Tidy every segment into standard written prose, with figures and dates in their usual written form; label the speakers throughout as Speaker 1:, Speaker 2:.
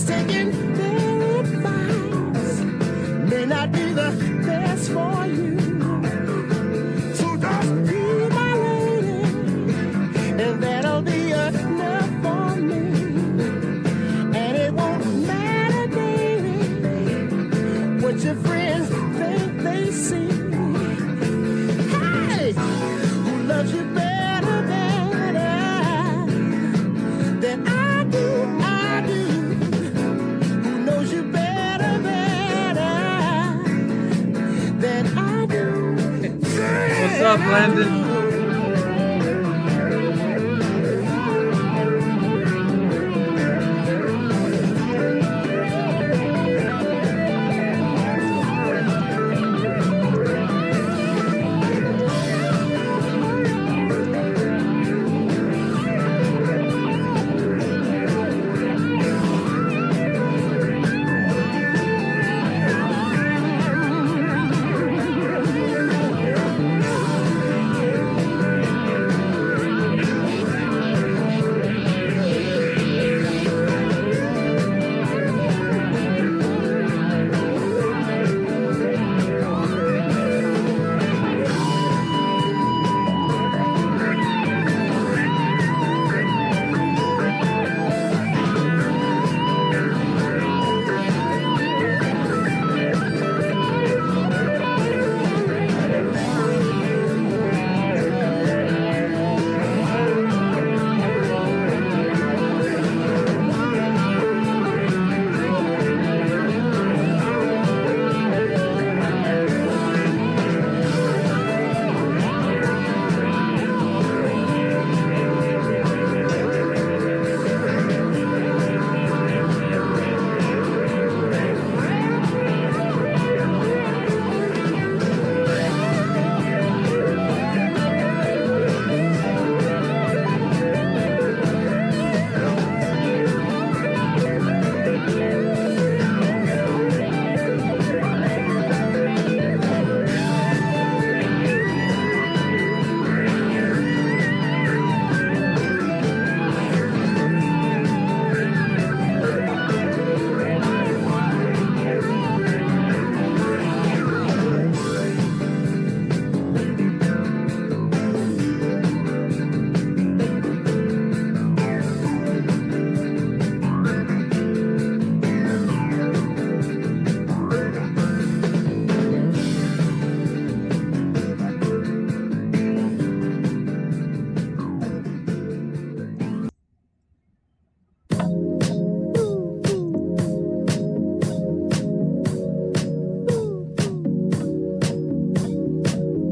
Speaker 1: just taking their advice may not be the best for you. So just be my lady, and that'll be enough for me. And it won't matter, baby, what your friends think they see. Hey, who loves you better than I do, who knows you better than I do.
Speaker 2: What's up, Landon?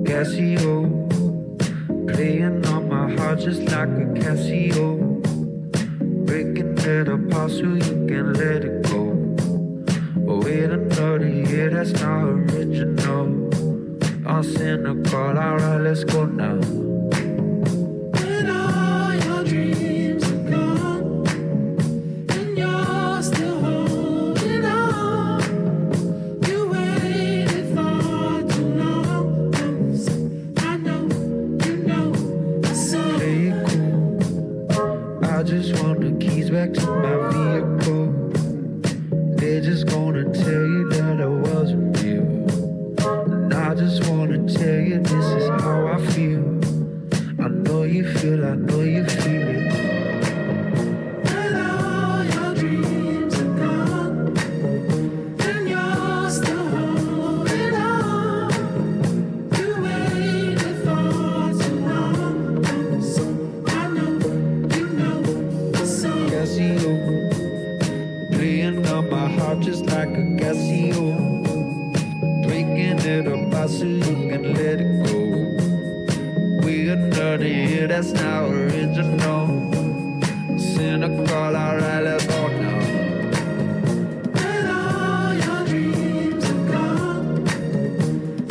Speaker 3: Casio, playing on my heart just like a Casio, breaking it apart so you can let it go. Oh, wait another year, that's not original. I'm cynical, alright, let's go now.
Speaker 1: When all your dreams are gone and you're still holding on, you waited far too long. I know, you know, so
Speaker 3: Play it cool, I just want the keys back to my vehicle. They're just gonna tell you that I wasn't real. And I just wanna tell you this is how I feel. I know you feel, I know you feel it.
Speaker 1: when all your dreams are gone and you're still holding on, you waited far too long. So I know, you know, so
Speaker 3: Casio, playing on my heart just like a Casio, breaking it apart so you can let it go. We're another year, that's not original. Cynical, alright, let's go now.
Speaker 1: when all your dreams are gone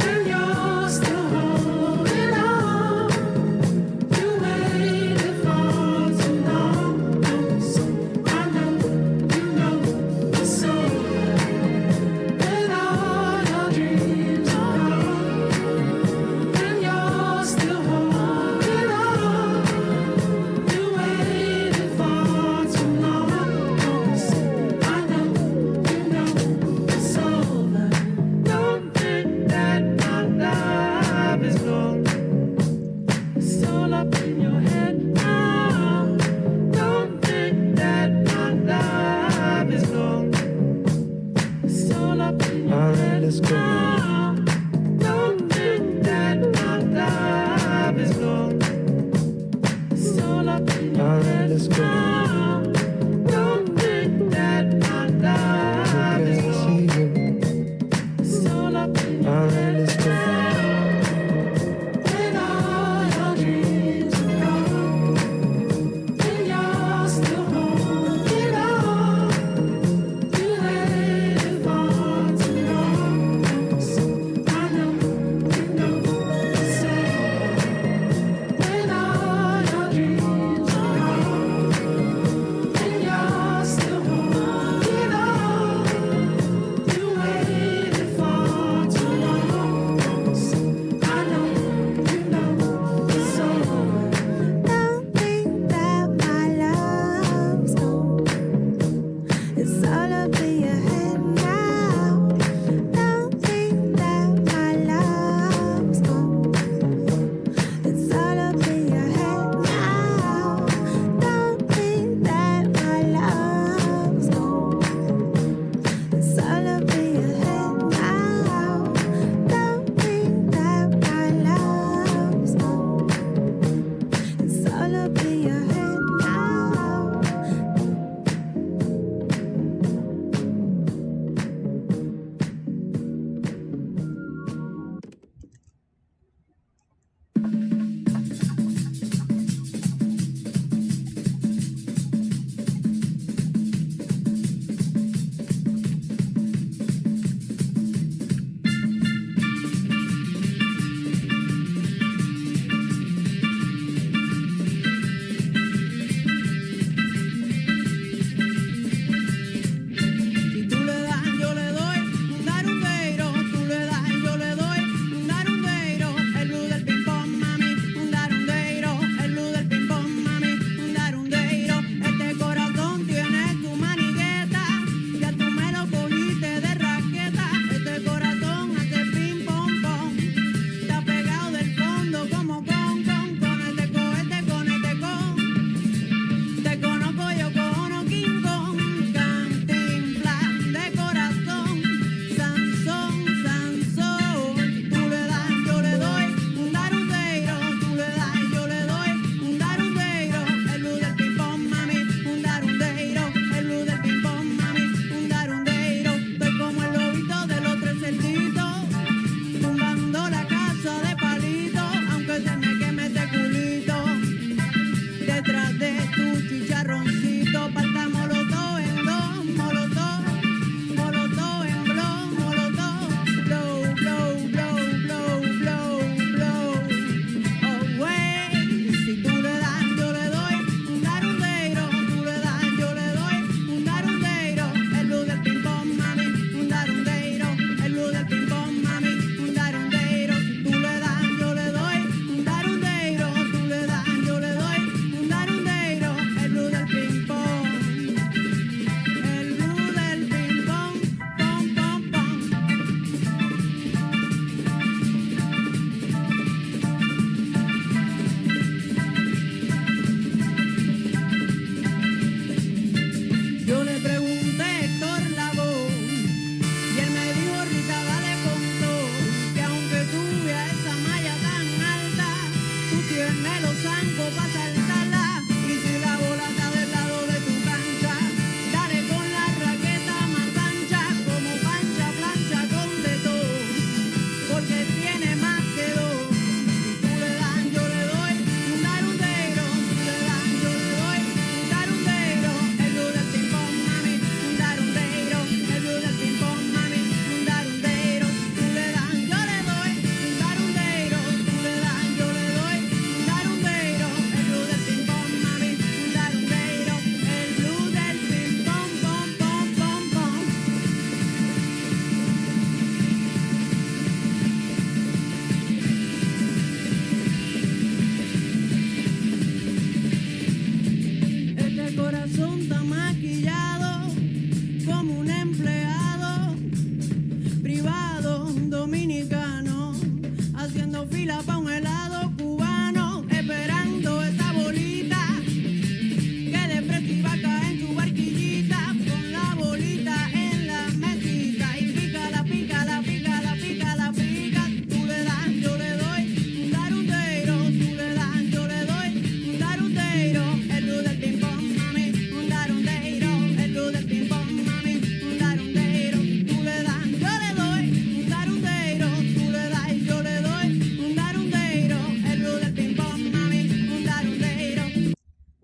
Speaker 1: and you're still holding on, you waited far too long. So I know, you know, so when all your dreams are gone and you're still holding on, you waited far too long.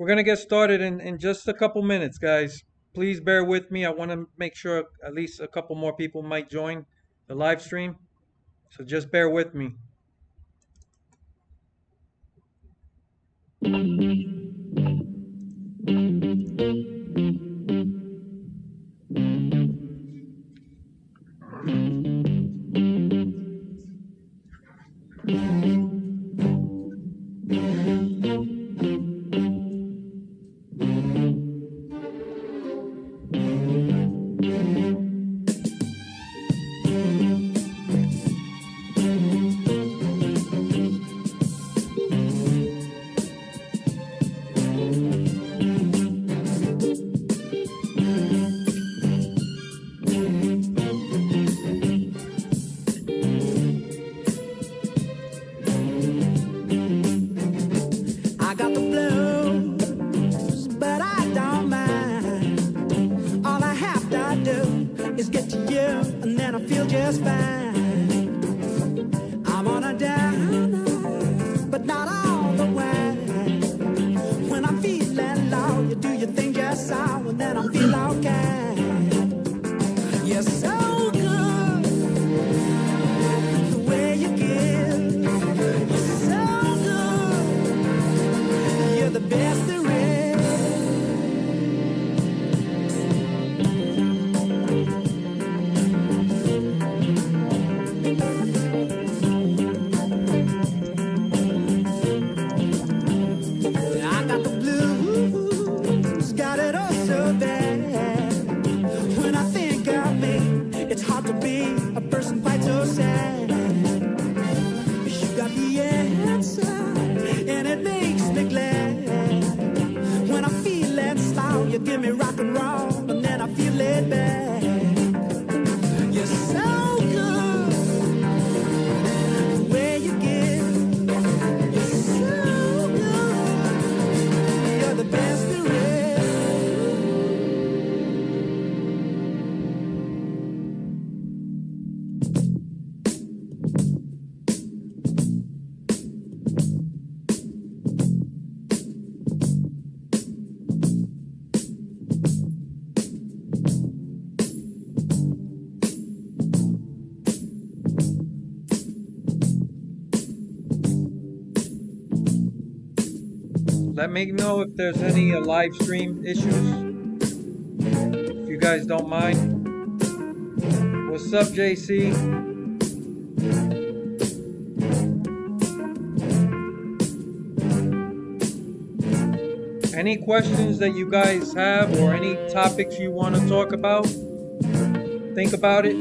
Speaker 2: We're gonna get started in just a couple minutes, guys. Please bear with me. I want to make sure at least a couple more people might join the live stream. So just bear with me. Let me know if there's any live stream issues. If you guys don't mind. What's up, JC? Any questions that you guys have or any topics you want to talk about? Think about it.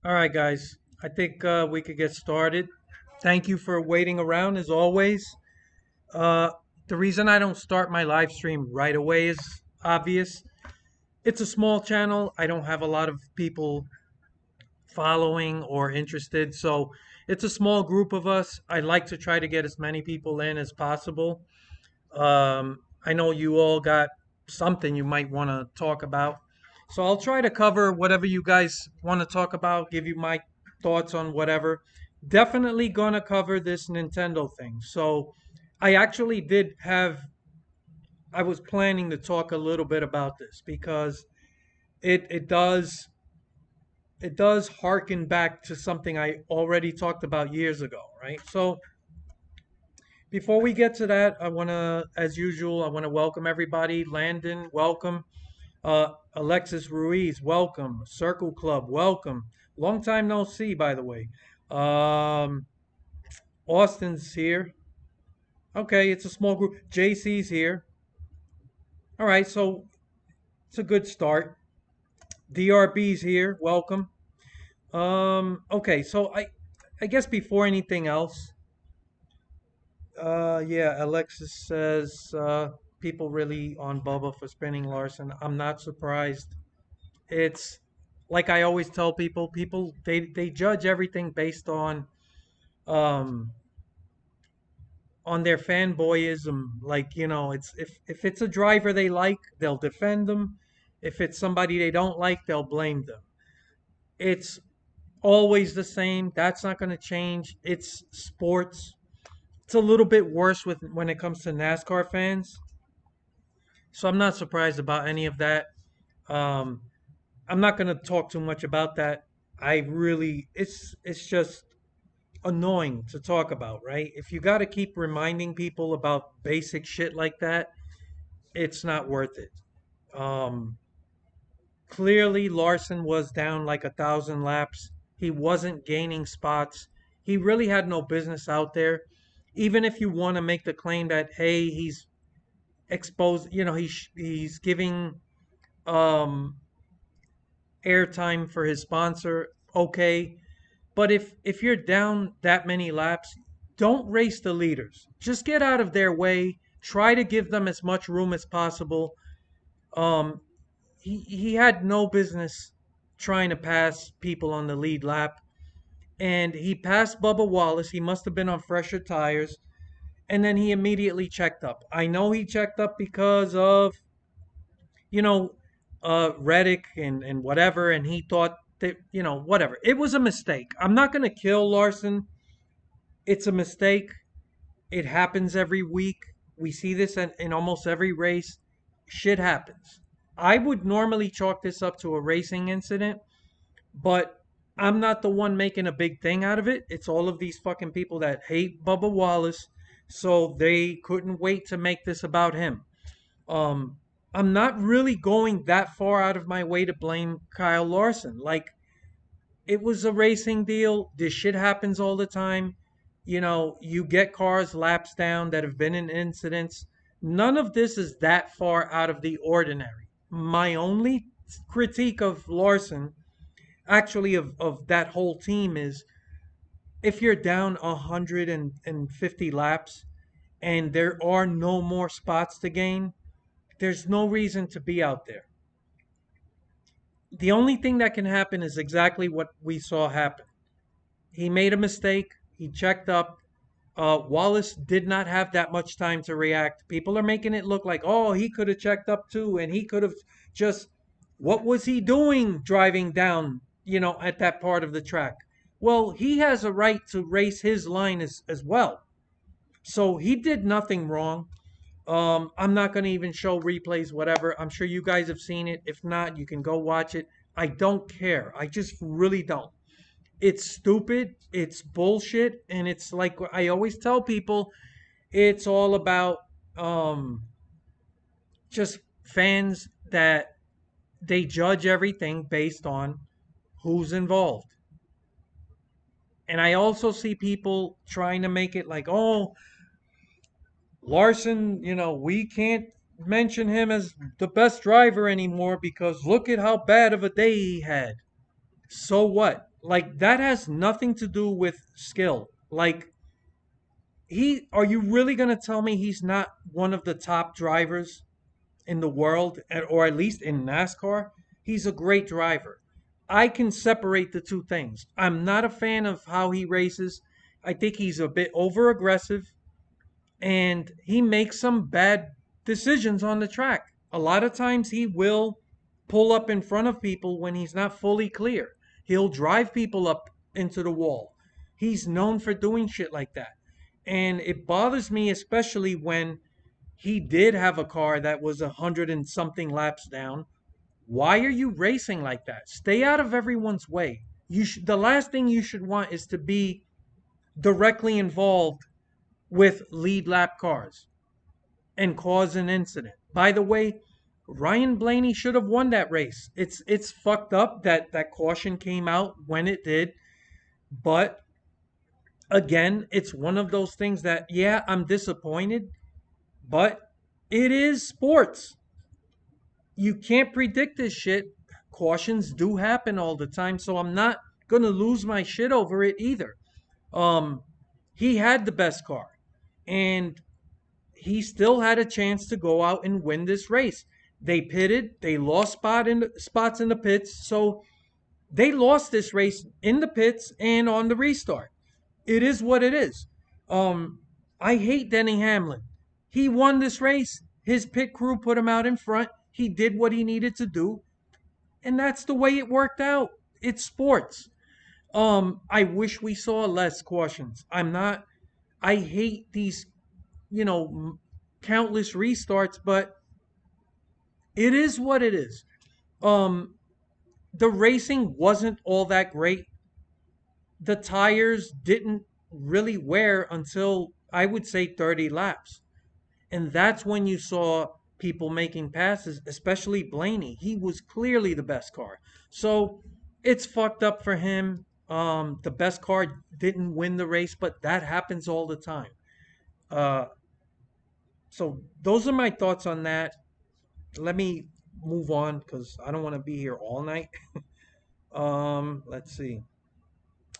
Speaker 2: All right, guys. I think we could get started. Thank you for waiting around as always. Uh, the reason I don't start my live stream right away is obvious. It's a small channel. I don't have a lot of people following or interested. So it's a small group of us. I like to try to get as many people in as possible. I know you all got something you might want to talk about. So I'll try to cover whatever you guys want to talk about, give you my thoughts on whatever. Definitely gonna cover this Nintendo thing. So I actually did have, I was planning to talk a little bit about this because it does harken back to something I already talked about years ago, right? So before we get to that, I want to, as usual, I want to welcome everybody. Landon, welcome. Alexis Ruiz, welcome. Circle Club, welcome. Long time no see, by the way. Um, Austin's here. Okay, it's a small group. JC's here. All right, so it's a good start. DRB's here. Welcome. Okay, so I guess before anything else, yeah, Alexis says people really on Bubba for spinning Larson. I'm not surprised. It's like I always tell people, they judge everything based um on their fanboyism. Like, it's if it's a driver they like, they'll defend them. If it's somebody they don't like, they'll blame them. It's always the same. That's not going to change. It's sports. It's a little bit worse with when it comes to NASCAR fans. So I'm not surprised about any of that. Um, I'm not going to talk too much about that. I really, it's just annoying to talk about, right? If you got to keep reminding people about basic shit like that, it's not worth it. Um, Clearly, Larson was down like 1,000 laps. He wasn't gaining spots. He really had no business out there. Even if you want to make the claim that, hey, he's exposed, he's giving um, airtime for his sponsor, okay. But if you're down that many laps, don't race the leaders. Just get out of their way. Try to give them as much room as possible. Um, he had no business trying to pass people on the lead lap, and he passed Bubba Wallace. He must have been on fresher tires, and then he immediately checked up. I know he checked up because of you know Reddick and whatever, and he thought that whatever. It was a mistake. I'm not gonna kill Larson. It's a mistake. It happens every week. We see this in almost every race. Shit happens. I would normally chalk this up to a racing incident, but I'm not the one making a big thing out of it. It's all of these fucking people that hate Bubba Wallace, so they couldn't wait to make this about him. Um, I'm not really going that far out of my way to blame Kyle Larson. Like, it was a racing deal. This shit happens all the time. You get cars laps down that have been in incidents. None of this is that far out of the ordinary. My only critique of Larson, actually of that whole team, is if you're down 150 laps and there are no more spots to gain, there's no reason to be out there. The only thing that can happen is exactly what we saw happen. He made a mistake. He checked up. Wallace did not have that much time to react. People are making it look like, oh, he could have checked up too, and he could have just, what was he doing driving down, at that part of the track? Well, he has a right to race his line as well. So he did nothing wrong. I'm not going to even show replays, whatever. I'm sure you guys have seen it. If not, you can go watch it. I don't care. I just really don't. It's stupid. It's bullshit. And it's like I always tell people, it's all about just fans that they judge everything based on who's involved. And I also see people trying to make it like, oh, Larson, we can't mention him as the best driver anymore because look at how bad of a day he had. So what? Like, that has nothing to do with skill. Like, Are you really going to tell me he's not one of the top drivers in the world, or at least in NASCAR? He's a great driver. I can separate the two things. I'm not a fan of how he races. I think he's a bit over aggressive, and he makes some bad decisions on the track. A lot of times he will pull up in front of people when he's not fully clear. He'll drive people up into the wall. He's known for doing shit like that. And it bothers me, especially when he did have a car that was 100 and something laps down. Why are you racing like that? Stay out of everyone's way. The last thing you should want is to be directly involved with lead lap cars and cause an incident. By the way, Ryan Blaney should have won that race. It's fucked up that that caution came out when it did, but again, it's one of those things that, yeah, I'm disappointed, but it is sports. You can't predict this shit. Cautions do happen all the time, so I'm not gonna lose my shit over it either. Um, he had the best car, and he still had a chance to go out and win this race. They pitted, they lost spots in the pits, so they lost this race in the pits and on the restart. It is what it is. Um, I hate Denny Hamlin. He won this race. His pit crew put him out in front. He did what he needed to do, and that's the way it worked out. It's sports. I wish we saw less cautions. I'm not. I hate these, you know, countless restarts, but it is what it is. Um, the racing wasn't all that great. The tires didn't really wear until I would say 30 laps. And that's when you saw people making passes, especially Blaney. He was clearly the best car. So it's fucked up for him. The best car didn't win the race, but that happens all the time. Uh, so those are my thoughts on that. Let me move on because I don't want to be here all night. Let's see.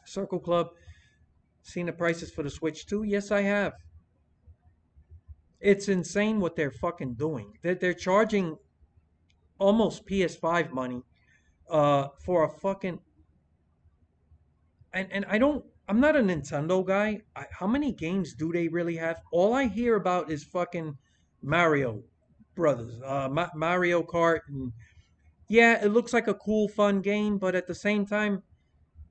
Speaker 2: Circle Club. Seen the prices for the Switch 2? Yes, I have. It's insane what they're fucking doing. They're charging almost PS5 money for a fucking, and I don't, I'm not a Nintendo guy. How many games do they really have? All I hear about is fucking Mario Brothers, Mario Kart, and yeah, it looks like a cool fun game, but at the same time,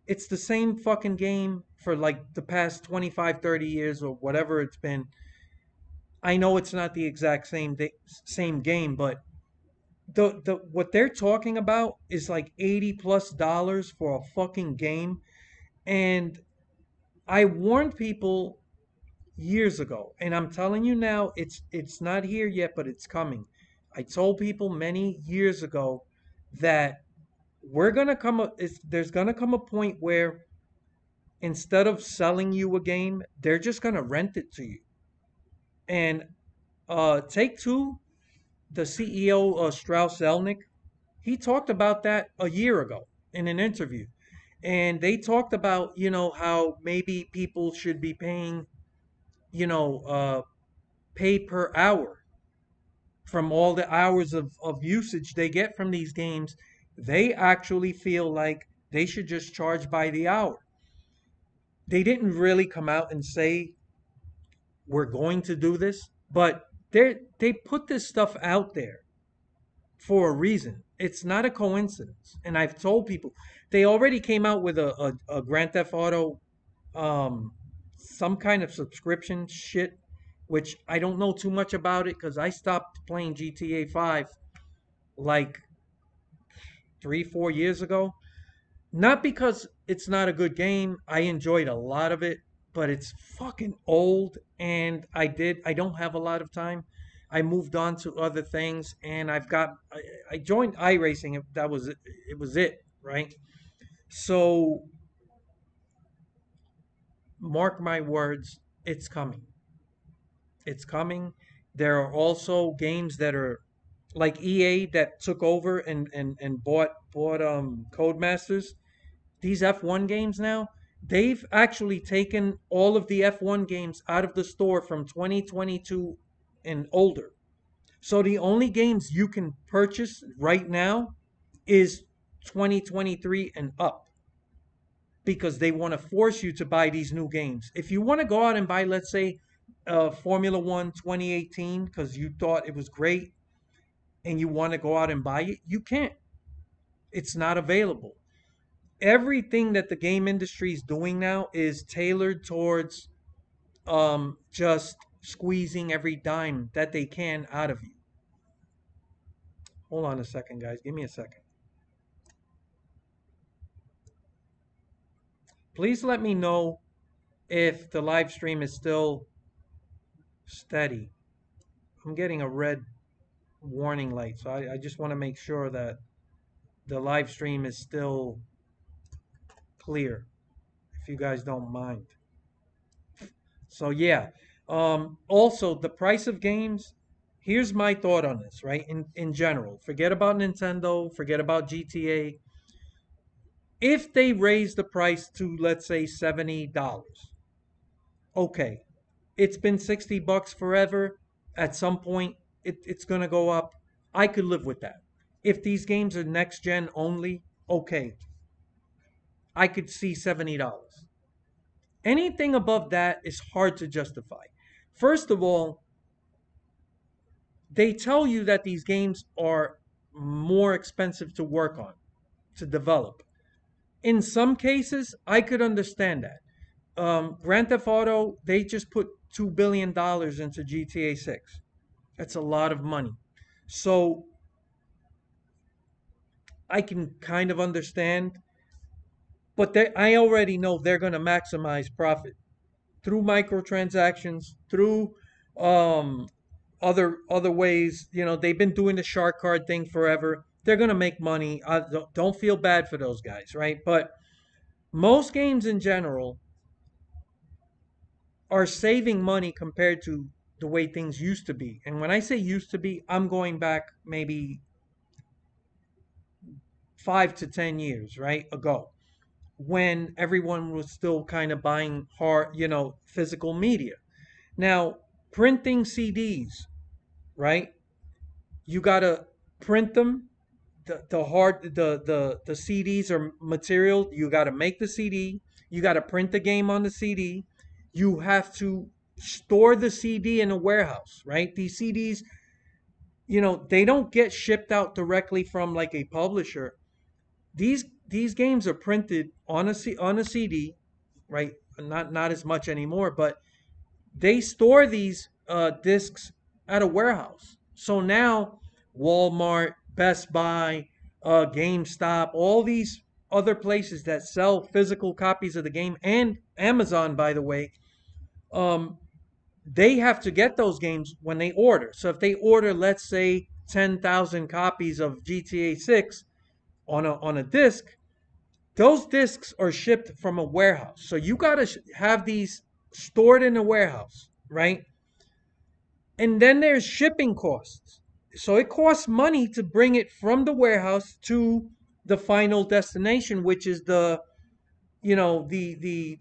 Speaker 2: it's the same fucking game for like the past 25, 30 years or whatever it's been. I know it's not the exact same game, but the what they're talking about is like $80+ for a fucking game. And I warned people years ago, and I'm telling you now, it's not here yet, but it's coming. I told people many years ago that there's gonna come a point where instead of selling you a game, they're just gonna rent it to you. And Take Two, the CEO, Strauss Zelnick, he talked about that a year ago in an interview. And they talked about, how maybe people should be paying, you know, uh, pay per hour from all the hours of usage they get from these games. They actually feel like they should just charge by the hour. They didn't really come out and say we're going to do this, but they put this stuff out there for a reason. It's not a coincidence. And I've told people they already came out with a Grand Theft Auto, some kind of subscription shit, which I don't know too much about it because I stopped playing GTA 5 like 3, 4 years ago. Not because it's not a good game. I enjoyed a lot of it, but it's fucking old and I don't have a lot of time. I moved on to other things and I joined iRacing. That was it. It was it, right? So mark my words, it's coming. It's coming. There are also games that are like EA that took over and bought Codemasters. These F1 games now, They've actually taken all of the F1 games out of the store from 2022 and older. So the only games you can purchase right now is 2023 and up, because they want to force you to buy these new games. If you want to go out and buy, let's say, Formula One 2018 because you thought it was great and you want to go out and buy it, you can't. It's not available. Everything that the game industry is doing now is tailored towards just squeezing every dime that they can out of you. Hold on a second, guys. Give me a second. Please let me know if the live stream is still steady. I'm getting a red warning light, so I just want to make sure that the live stream is still clear, if you guys don't mind. So yeah, also the price of games. Here's my thought on this, right? In general, forget about Nintendo, forget about GTA. If they raise the price to, let's say, $70, okay, it's been $60 forever. At some point, it's gonna go up. I could live with that. If these games are next gen only, okay, I could see $70. Anything above that is hard to justify. First of all, they tell you that these games are more expensive to work on, to develop. In some cases, I could understand that. Grand Theft Auto, they just put $2 billion into GTA 6. That's a lot of money. So I can kind of understand, but I already know they're going to maximize profit through microtransactions, through um, other ways. You know, they've been doing the shark card thing forever. They're going to make money. I don't feel bad for those guys, right? But most games in general are saving money compared to the way things used to be. And when I say used to be, I'm going back maybe 5 to 10 years, right, ago, when everyone was still kind of buying hard, physical media. Now, printing CDs, right? You gotta print them. The CDs are material. You gotta make the CD. You gotta print the game on the CD. You have to store the CD in a warehouse, right? These CDs, they don't get shipped out directly from like a publisher. These games are printed on a CD, right? Not as much anymore, but they store these discs at a warehouse. So now Walmart, Best Buy, GameStop, all these other places that sell physical copies of the game, and Amazon, by the way, they have to get those games when they order. So if they order, let's say, 10,000 copies of GTA 6 on a disc, those discs are shipped from a warehouse. So you got to have these stored in a warehouse, right? And then there's shipping costs. So it costs money to bring it from the warehouse to the final destination, which is the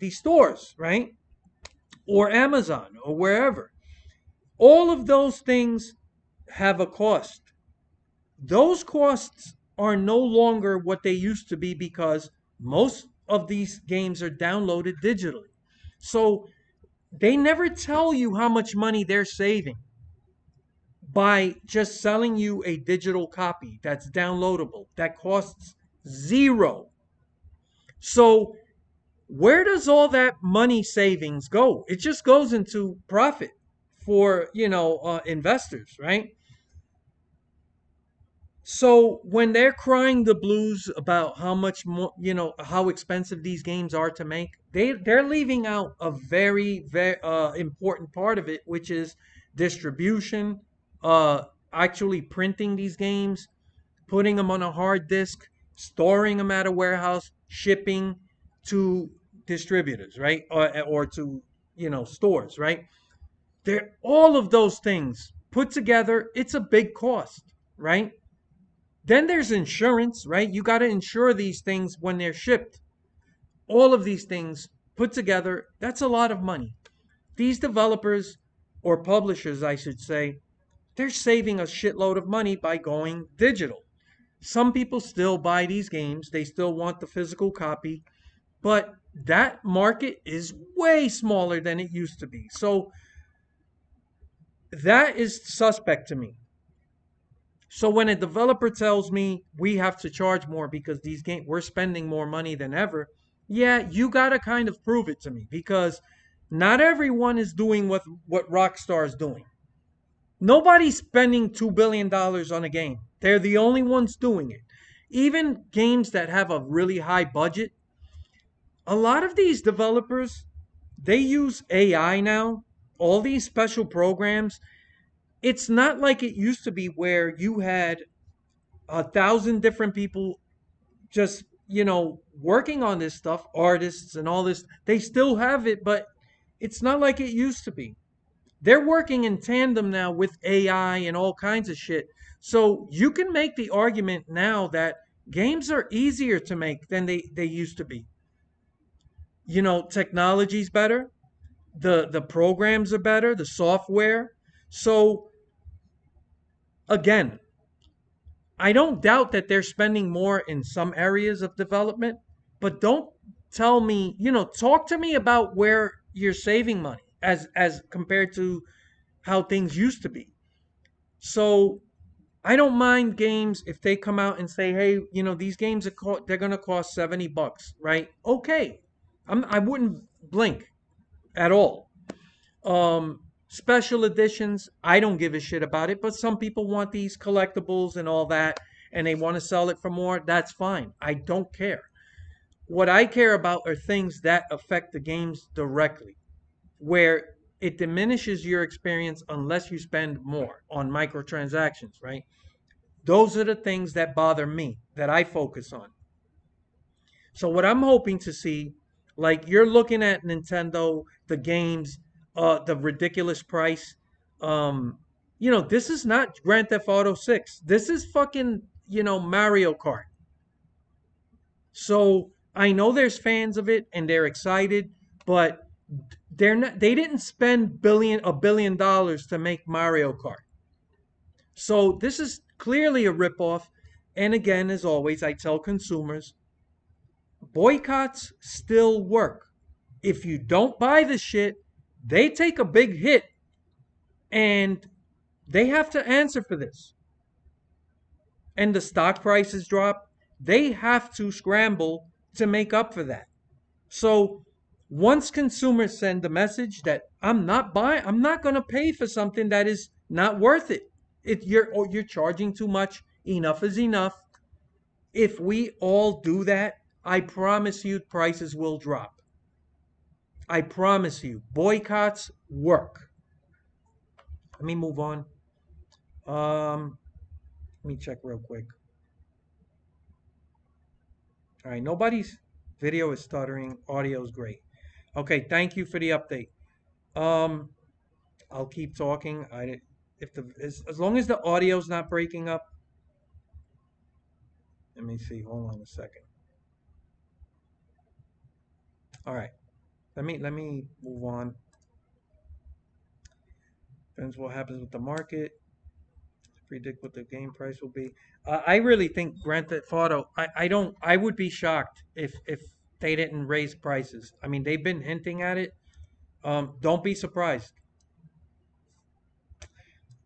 Speaker 2: stores, right? Or Amazon or wherever. All of those things have a cost. Those costs are no longer what they used to be because most of these games are downloaded digitally. So they never tell you how much money they're saving by just selling you a digital copy that's downloadable that costs zero. So where does all that money savings go? It just goes into profit for investors, right? So when they're crying the blues about how much more, how expensive these games are to make, they're leaving out a very very important part of it, which is distribution, actually printing these games, putting them on a hard disk, storing them at a warehouse, shipping to distributors, right, or to stores, right? They're all of those things put together. It's a big cost, right? Then there's insurance, right? You got to insure these things when they're shipped. all of these things put together, that's a lot of money. These developers or publishers, I should say, they're saving a shitload of money by going digital. Some people still buy these games, they still want the physical copy, but that market is way smaller than it used to be. So that is suspect to me. So when a developer tells me we have to charge more because these games we're spending more money than ever, yeah, you got to kind of prove it to me because not everyone is doing what Rockstar is doing. Nobody's spending $2 billion on a game. They're the only ones doing it. Even games that have a really high budget, a lot of these developers, they use AI now, all these special programs. It's not like it used to be where you had 1,000 different people just, working on this stuff, artists and all this. They still have it, but it's not like it used to be. They're working in tandem now with AI and all kinds of shit. So you can make the argument now that games are easier to make than they used to be. Technology's better, the programs are better, the software. So again, I don't doubt that they're spending more in some areas of development, but don't tell me, talk to me about where you're saving money as compared to how things used to be. So I don't mind games if they come out and say, "Hey, these games they're going to cost $70, right?" Okay. I wouldn't blink at all. Special editions, I don't give a shit about it, but some people want these collectibles and all that and they want to sell it for more. That's fine. I don't care. What I care about are things that affect the games directly, where it diminishes your experience unless you spend more on microtransactions, right? Those are the things that bother me, that I focus on. So what I'm hoping to see, like you're looking at Nintendo, the games, the ridiculous price. This is not Grand Theft Auto 6. This is fucking, Mario Kart. So I know there's fans of it and they're excited, but they didn't spend $1 billion to make Mario Kart. So this is clearly a ripoff. And again, as always, I tell consumers, boycotts still work. If you don't buy the shit, they take a big hit and they have to answer for this. And the stock prices drop. They have to scramble to make up for that. So once consumers send the message that I'm not going to pay for something that is not worth it. You're charging too much. Enough is enough. If we all do that, I promise you prices will drop. I promise you, boycotts work. Let me move on. Let me check real quick. All right, nobody's video is stuttering. Audio is great. Okay, thank you for the update. Um, I'll keep talking. As long as the audio's not breaking up. Let me see. Hold on a second. All right. Let me move on. Depends what happens with the market. Predict what the game price will be. I really think Grand Theft Auto. I would be shocked if they didn't raise prices. I mean, they've been hinting at it. Don't be surprised.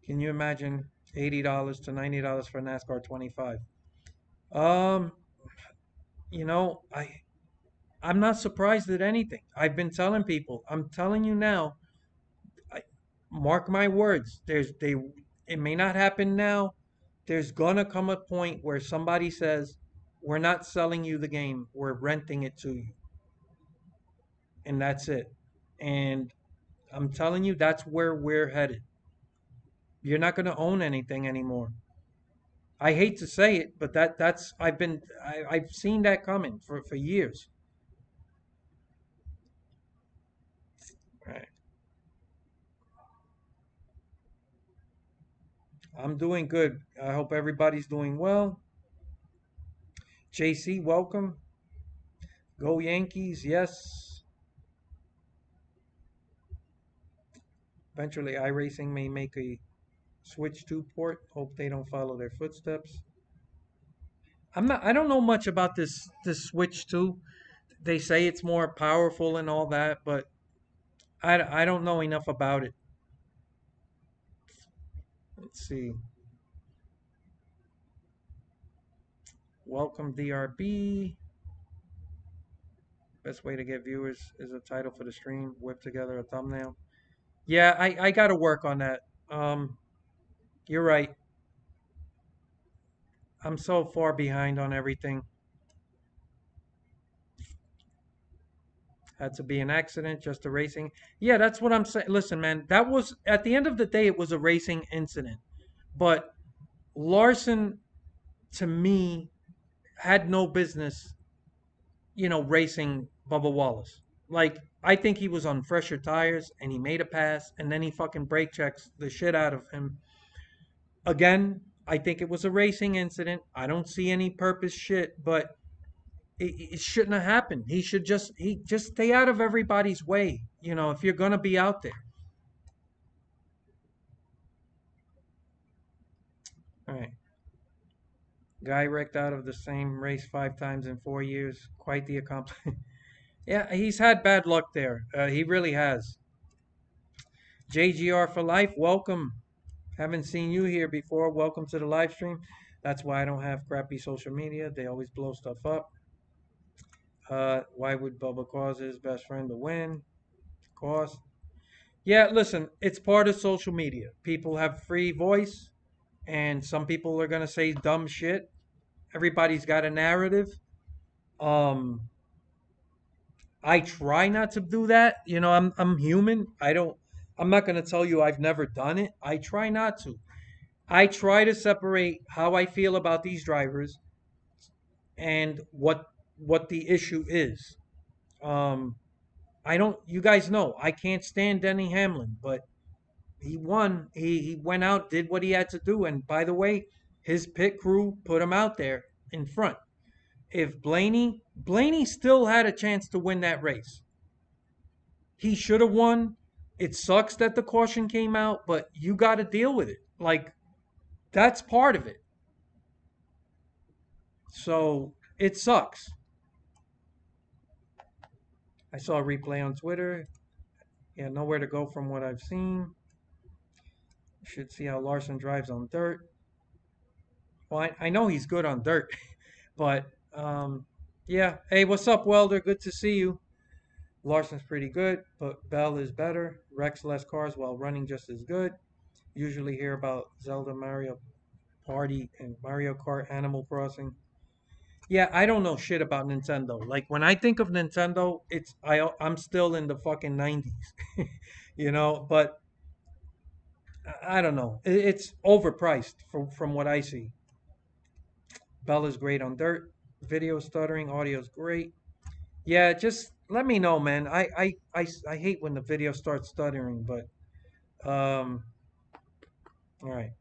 Speaker 2: Can you imagine $80 to $90 for NASCAR 25? Um, you know, I I'm not surprised at anything. I've been telling people. I'm telling you now. I, mark my words. It may not happen now. There's gonna come a point where somebody says, "We're not selling you the game. We're renting it to you," and that's it. And I'm telling you, that's where we're headed. You're not gonna own anything anymore. I hate to say it, but that's I've seen that coming for years. Right. I'm doing good. I hope everybody's doing well. JC, welcome. Go Yankees, yes. Eventually, iRacing may make a Switch 2 port. Hope they don't follow their footsteps. I don't know much about this Switch 2. They say it's more powerful and all that, but I don't know enough about it. Let's see. Welcome DRB. Best way to get viewers is a title for the stream. Whip together a thumbnail. Yeah, I got to work on that. You're right. I'm so far behind on everything. Had to be an accident, just a racing. Yeah, that's what I'm saying. Listen, man, that was at the end of the day, it was a racing incident. But Larson, to me, had no business, racing Bubba Wallace. Like, I think he was on fresher tires and he made a pass and then he fucking brake checks the shit out of him. Again, I think it was a racing incident. I don't see any purpose shit, but it shouldn't have happened. He just stay out of everybody's way, if you're gonna be out there. All right. Guy wrecked out of the same race 5 times in 4 years. Quite the accomplishment. Yeah, he's had bad luck there. He really has. JGR for life, welcome. Haven't seen you here before. Welcome to the live stream. That's why I don't have crappy social media. They always blow stuff up. Why would Bubba cause his best friend to win? Cause. Yeah, listen, it's part of social media. People have free voice, and some people are gonna say dumb shit. Everybody's got a narrative. Um, I try not to do that. I'm human. I'm not gonna tell you I've never done it. I try not to. I try to separate how I feel about these drivers and what the issue is. Um, I don't. You guys know I can't stand Denny Hamlin, but he won. He went out, did what he had to do, and by the way, his pit crew put him out there in front. If Blaney still had a chance to win that race. He should have won. It sucks that the caution came out, but you got to deal with it. Like, that's part of it. So it sucks. I saw a replay on Twitter. Yeah, nowhere to go from what I've seen. Should see how Larson drives on dirt. Well, I know he's good on dirt, but yeah. Hey, what's up, Welder? Good to see you. Larson's pretty good, but Bell is better. Wrecks less cars while running just as good. Usually hear about Zelda, Mario Party, and Mario Kart Animal Crossing. Yeah, I don't know shit about Nintendo. Like when I think of Nintendo, I'm still in the fucking 90s. But I don't know. It's overpriced from what I see. Bella's great on dirt. Video stuttering, audio's great. Yeah, just let me know, man. I hate when the video starts stuttering, but all right.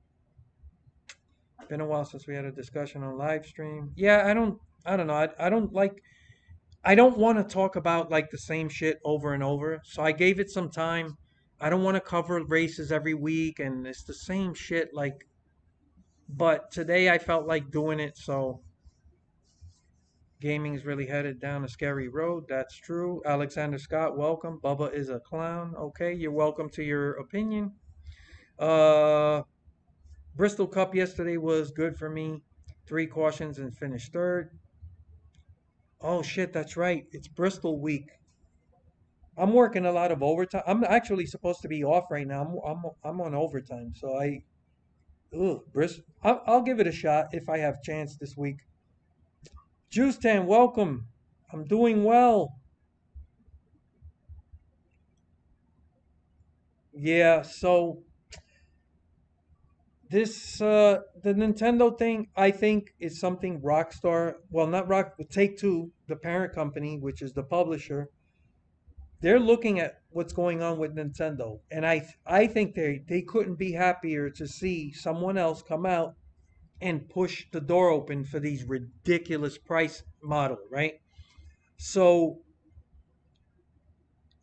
Speaker 2: Been a while since we had a discussion on live stream. Yeah, I don't know. I don't want to talk about like the same shit over and over. So I gave it some time. I don't want to cover races every week and it's the same shit like, but today I felt like doing it, so gaming's really headed down a scary road. That's true. Alexander Scott, welcome. Bubba is a clown. Okay, you're welcome to your opinion. Uh Bristol Cup yesterday was good for me. 3 cautions and finished third. Oh shit, that's right. It's Bristol week. I'm working a lot of overtime. I'm actually supposed to be off right now. I'm on overtime, so Bristol. I'll give it a shot if I have chance this week. Juice Tan, welcome. I'm doing well. Yeah, so the Nintendo thing I think is something Rockstar, well not Rock, Take Two, the parent company, which is the publisher, they're looking at what's going on with Nintendo, and I think they couldn't be happier to see someone else come out and push the door open for these ridiculous price model, right? So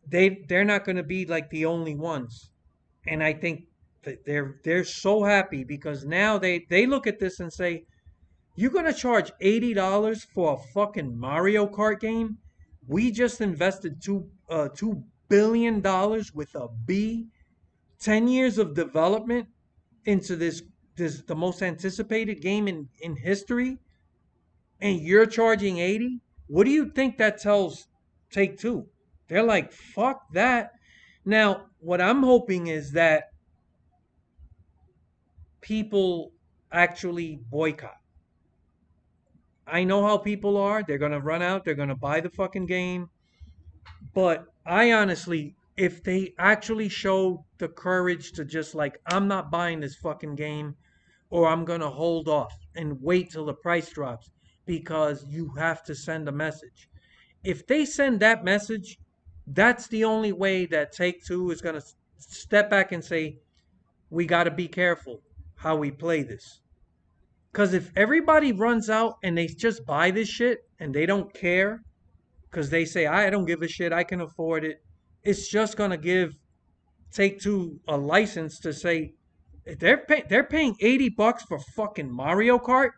Speaker 2: they're not going to be like the only ones. And I think that they're so happy because now they look at this and say, "You're going to charge $80 for a fucking Mario Kart game? We just invested $2 billion with a B, 10 years of development into this the most anticipated game in history, and you're charging 80? What do you think that tells Take Two? They're like, fuck that. Now, what I'm hoping is that people actually boycott. I know how people are. They're going to run out, they're going to buy the fucking game. But I honestly, if they actually show the courage to just like, I'm not buying this fucking game, or I'm going to hold off and wait till the price drops because you have to send a message. If they send that message, that's the only way that Take Two is going to step back and say, we got to be careful how we play this. Because if everybody runs out and they just buy this shit and they don't care, because they say, I don't give a shit, I can afford it, it's just going to give Take Two a license to say, they're paying $80 for fucking Mario Kart.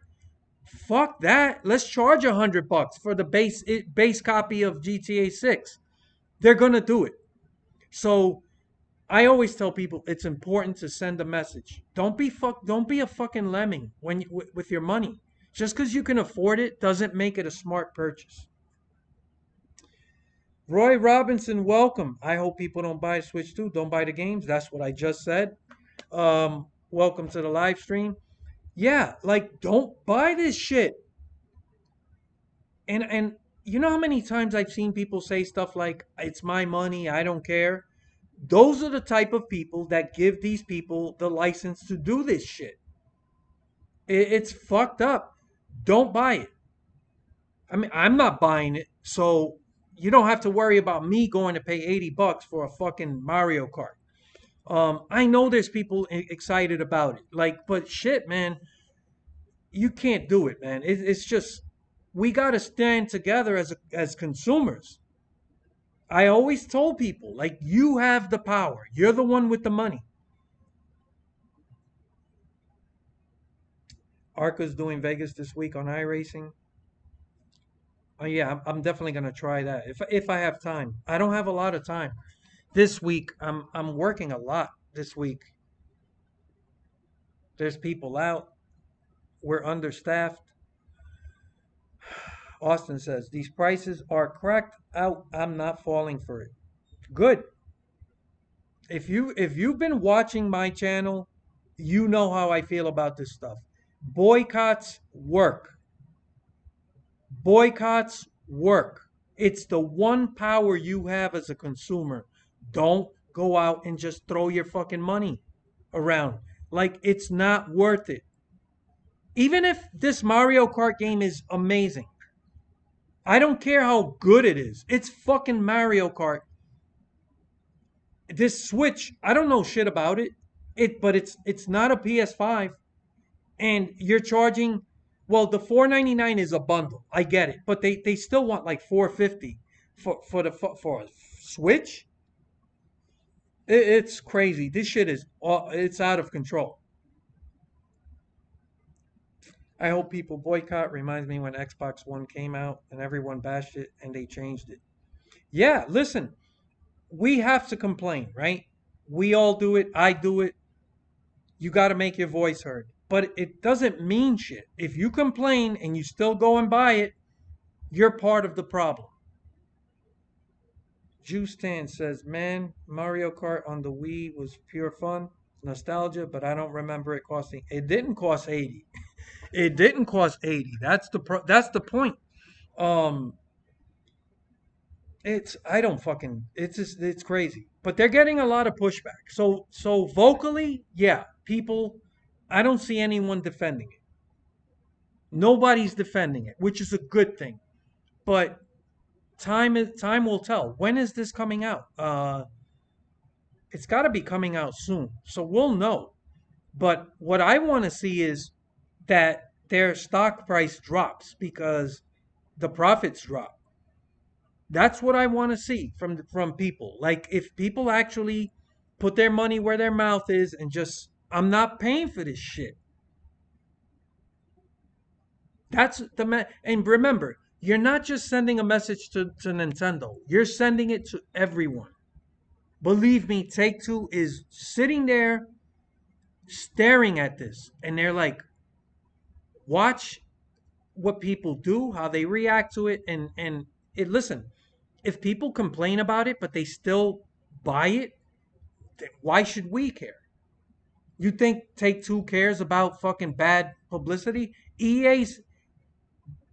Speaker 2: Fuck that. Let's charge $100 for the base copy of GTA 6. They're gonna do it. So I always tell people it's important to send a message. Don't be a fucking lemming with your money. Just because you can afford it doesn't make it a smart purchase. Roy Robinson, welcome. I hope people don't buy Switch 2. Don't buy the games. That's what I just said. Welcome to the live stream. Yeah, like don't buy this shit. And you know how many times I've seen people say stuff like, it's my money, I don't care. Those are the type of people that give these people the license to do this shit. It's fucked up. Don't buy it. I mean, I'm not buying it, so you don't have to worry about me going to pay $80 for a fucking Mario Kart. I know there's people excited about it, like, but shit, man, you can't do it, man. It's just we gotta stand together as consumers. I always told people, like, you have the power. You're the one with the money. Arca's doing Vegas this week on iRacing. Oh yeah, I'm definitely gonna try that if I have time. I don't have a lot of time this week. I'm working a lot this week. There's people out. We're understaffed. Austin says these prices are cracked out. I'm not falling for it. Good. If you've been watching my channel, you know how I feel about this stuff. Boycotts work. Boycotts work. It's the one power you have as a consumer. Don't go out and just throw your fucking money around. Like, it's not worth it. Even if this Mario Kart game is amazing, I don't care how good it is. It's fucking Mario Kart. This Switch, I don't know shit about it. But it's not a PS5, and you're charging. Well, the $499 is a bundle. I get it, but they still want like $450 for a Switch. It's crazy. This shit is it's out of control. I hope people boycott. Reminds me when Xbox One came out and everyone bashed it and they changed it. Yeah, listen, we have to complain, right? We all do it. I do it. You got to make your voice heard. But it doesn't mean shit. If you complain and you still go and buy it, you're part of the problem. Juice Tan says, man, Mario Kart on the Wii was pure fun, nostalgia, but I don't remember it costing. It didn't cost 80. It didn't cost 80. That's the point. Um, it's I don't fucking it's just it's crazy. But they're getting a lot of pushback. So vocally, yeah, people, I don't see anyone defending it. Nobody's defending it, which is a good thing. But time will tell. When is this coming out? It's got to be coming out soon. So we'll know. But what I want to see is that their stock price drops because the profits drop. That's what I want to see from people. Like if people actually put their money where their mouth is and just I'm not paying for this shit. That's and remember, you're not just sending a message to Nintendo. You're sending it to everyone. Believe me, Take Two is sitting there staring at this and they're like, watch what people do, how they react to it, and it listen, if people complain about it but they still buy it, then why should we care? You think Take Two cares about fucking bad publicity? EA's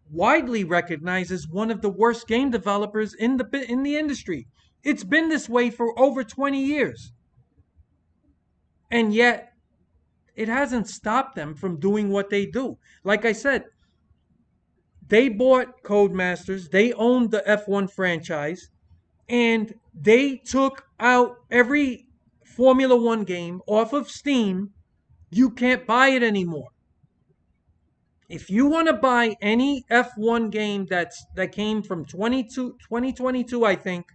Speaker 2: widely recognized as one of the worst game developers in the industry. It's been this way for over 20 years. And yet it hasn't stopped them from doing what they do. Like I said, they bought Codemasters, they owned the F1 franchise, and they took out every Formula One game off of Steam. You can't buy it anymore. If you want to buy any F1 game that came from 2022, I think,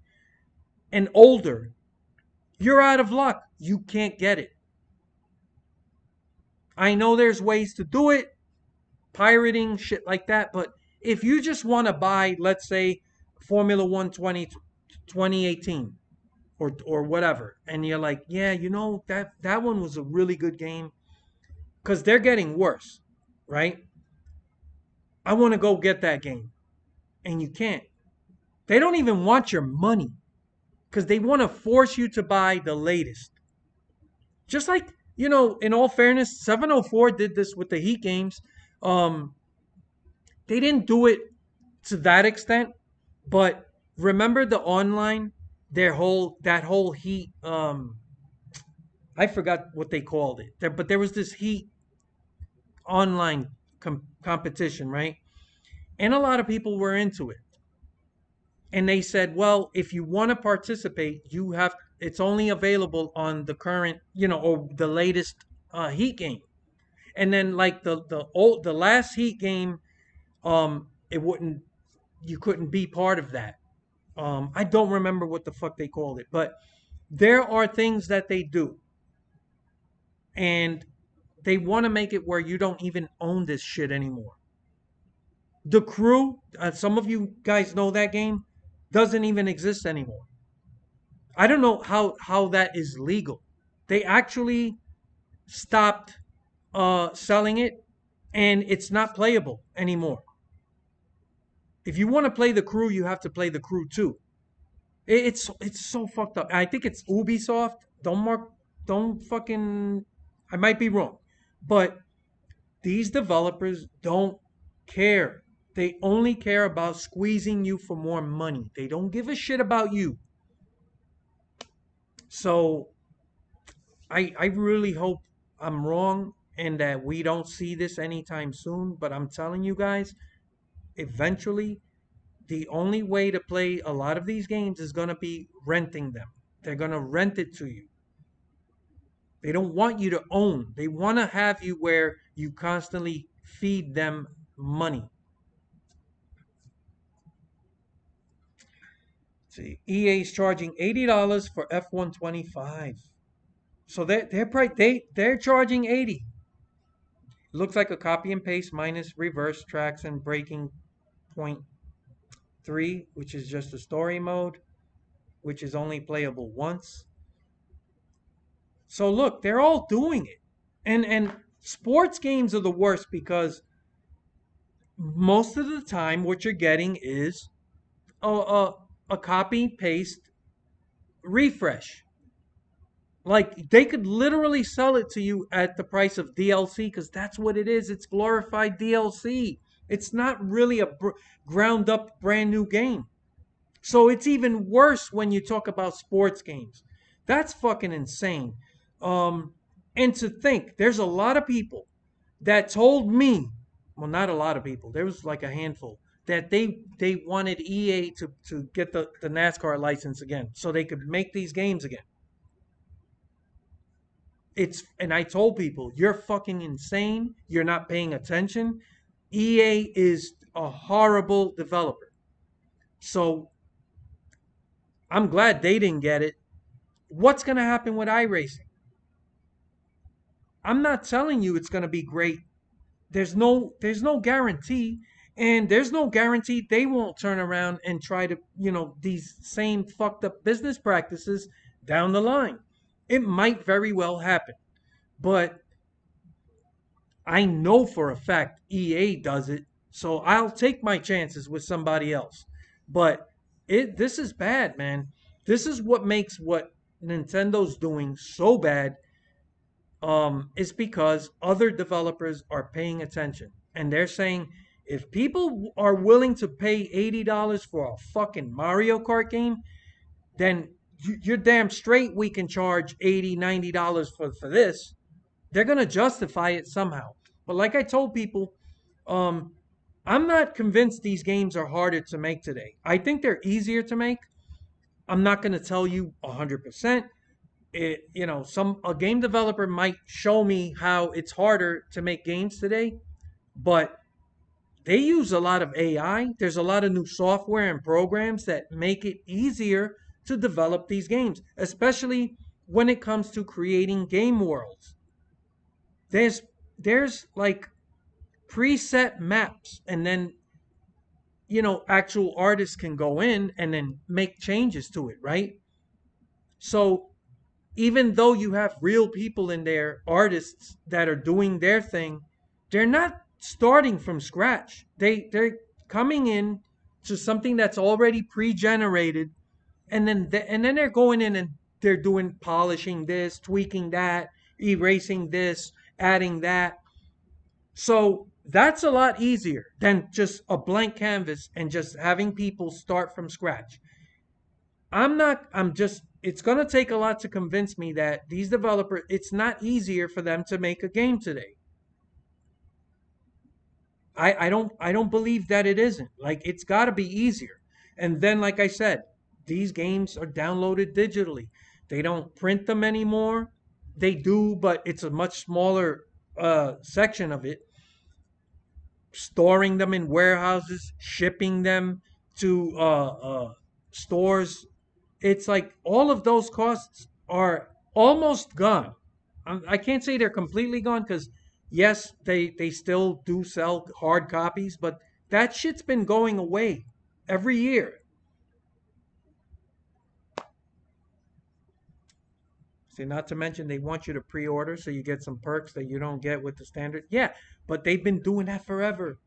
Speaker 2: and older, you're out of luck. You can't get it. I know there's ways to do it, pirating, shit like that, but if you just want to buy, let's say, Formula One 2018 or whatever, and you're like, yeah, you know, that one was a really good game, because they're getting worse, right? I want to go get that game. And you can't. They don't even want your money because they want to force you to buy the latest. Just like, you know, in all fairness, 704 did this with the Heat games. Um, they didn't do it to that extent, but remember the online, that whole Heat. I forgot what they called it. But there was this Heat online competition, right? And a lot of people were into it. And they said, well, if you want to participate, it's only available on the current, you know, or the latest Heat game. And then like the last Heat game, it wouldn't, you couldn't be part of that. I don't remember what the fuck they called it, but there are things that they do, and they want to make it where you don't even own this shit anymore. The Crew, some of you guys know that game, doesn't even exist anymore. I don't know how that is legal. They actually stopped selling it, and it's not playable anymore. If you want to play The Crew, you have to play The Crew 2. It's so fucked up. I think it's Ubisoft. Don't fucking. I might be wrong, but these developers don't care. They only care about squeezing you for more money. They don't give a shit about you. So I really hope I'm wrong and that we don't see this anytime soon. But I'm telling you guys, eventually, the only way to play a lot of these games is going to be renting them. They're going to rent it to you. They don't want you to own. They want to have you where you constantly feed them money. See, EA is charging $80 for F125. So they're charging 80. Looks like a copy and paste minus reverse tracks and breaking point 3, which is just a story mode, which is only playable once. So look, they're all doing it. And sports games are the worst because most of the time what you're getting is a copy paste refresh. Like they could literally sell it to you at the price of DLC because that's what it is. It's glorified DLC. It's not really a ground up brand new game. So it's even worse when you talk about sports games. That's fucking insane. And to think, there's a lot of people that told me, well, not a lot of people, there was like a handful, that they wanted EA to get the NASCAR license again so they could make these games again. And I told people, you're fucking insane. You're not paying attention. EA is a horrible developer. So I'm glad they didn't get it. What's going to happen with iRacing? I'm not telling you it's going to be great. There's no guarantee, and there's no guarantee they won't turn around and try to, these same fucked up business practices down the line. It might very well happen. But I know for a fact EA does it, so I'll take my chances with somebody else. But this is bad, man. This is what makes what Nintendo's doing so bad. Is because other developers are paying attention and they're saying if people are willing to pay $80 for a fucking Mario Kart game, then you're damn straight we can charge $80, $90 for this. They're going to justify it somehow. But like I told people, um, I'm not convinced these games are harder to make today. I think they're easier to make. I'm not going to tell you 100%. Some a game developer might show me how it's harder to make games today, but they use a lot of AI. There's a lot of new software and programs that make it easier to develop these games, especially when it comes to creating game worlds. There's there's like preset maps, and then actual artists can go in and then make changes to it, right? So even though you have real people in there, artists that are doing their thing, they're not starting from scratch. They're coming in to something that's already pre-generated, and then they're going in and they're doing polishing this, tweaking that, erasing this, adding that. So that's a lot easier than just a blank canvas and just having people start from scratch. I'm just, it's going to take a lot to convince me that these developers, it's not easier for them to make a game today. I don't believe that it isn't. Like, it's got to be easier. And then, like I said, these games are downloaded digitally. They don't print them anymore. They do, but it's a much smaller section of it. Storing them in warehouses, shipping them to stores. It's like all of those costs are almost gone. I can't say they're completely gone because yes, they still do sell hard copies, but that shit's been going away every year. See, not to mention they want you to pre-order so you get some perks that you don't get with the standard. Yeah, but they've been doing that forever.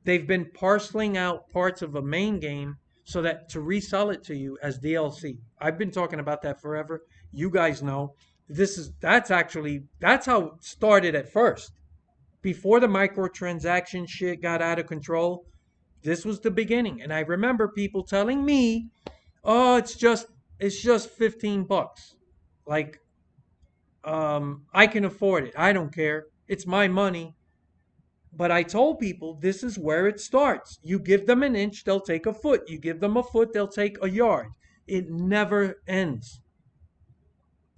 Speaker 2: They've been parceling out parts of a main game so that to resell it to you as DLC. I've been talking about that forever. You guys know. That's how it started at first. Before the microtransaction shit got out of control, this was the beginning. And I remember people telling me, "Oh, it's just $15. Like I can afford it. I don't care. It's my money." But I told people this is where it starts. You give them an inch, they'll take a foot. You give them a foot, they'll take a yard. It never ends.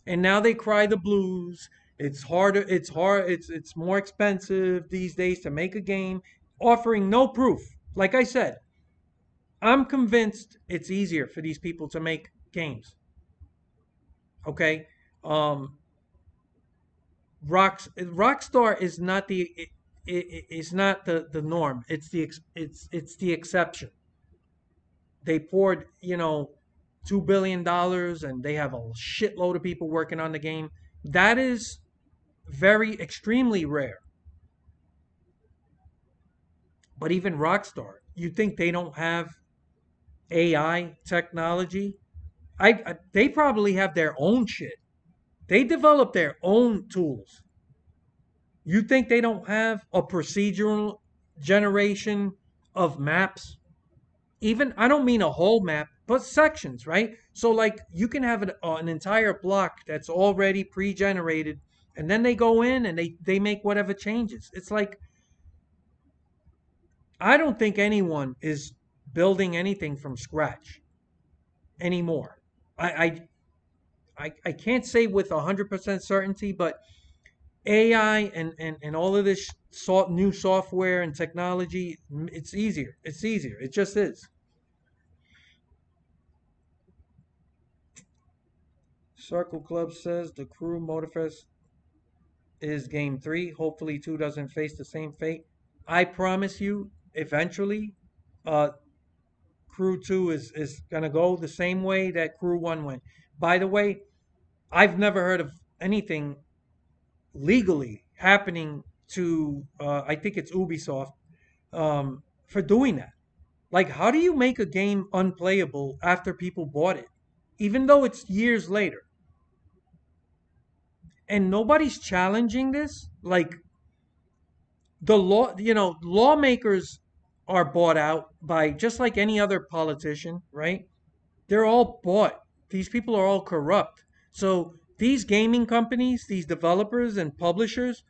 Speaker 2: And now they cry the blues. It's harder, it's hard, it's more expensive these days to make a game, offering no proof. Like I said, I'm convinced it's easier for these people to make games. Okay? Um Rockstar is not is not the norm. It's the exception. They poured $2 billion and they have a shitload of people working on the game. That is very extremely rare. But even Rockstar, you think they don't have AI technology? They probably have their own shit. They develop their own tools. You think they don't have a procedural generation of maps? Even, I don't mean a whole map, but sections, right? So, like, you can have an entire block that's already pre generated, and then they go in and they make whatever changes. It's like, I don't think anyone is building anything from scratch anymore. I, I can't say with 100% certainty, but AI and all of this new software and technology, it's easier. It's easier. It just is. Circle Club says the Crew Motorfest is game 3. Hopefully 2 doesn't face the same fate. I promise you, eventually, uh, Crew 2 is gonna go the same way that Crew 1 went. By the way, I've never heard of anything legally happening to I think it's Ubisoft for doing that. Like, how do you make a game unplayable after people bought it, even though it's years later? And nobody's challenging this. Like, the law, lawmakers are bought out by just like any other politician, right? They're all bought. These people are all corrupt. So these gaming companies, these developers and publishers,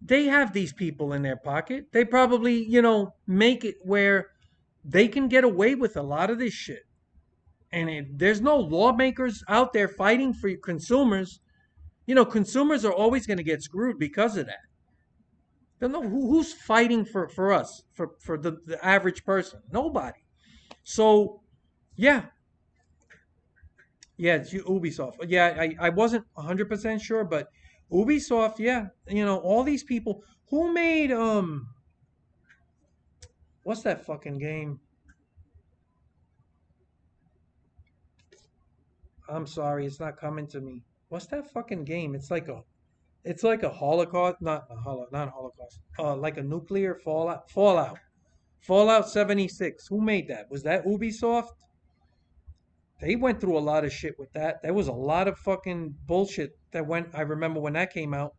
Speaker 2: they have these people in their pocket. They probably, make it where they can get away with a lot of this shit. And there's no lawmakers out there fighting for consumers. Consumers are always going to get screwed because of that. Don't know who's fighting for us, for the average person. Nobody. So, yeah, yeah, it's Ubisoft. Yeah, I wasn't 100% sure, but Ubisoft, yeah, all these people who made what's that fucking game? I'm sorry, it's not coming to me. What's that fucking game? It's like a Holocaust, not Holocaust. Like a nuclear Fallout 76. Who made that? Was that Ubisoft? They went through a lot of shit with that. There was a lot of fucking bullshit that went. I remember when that came out.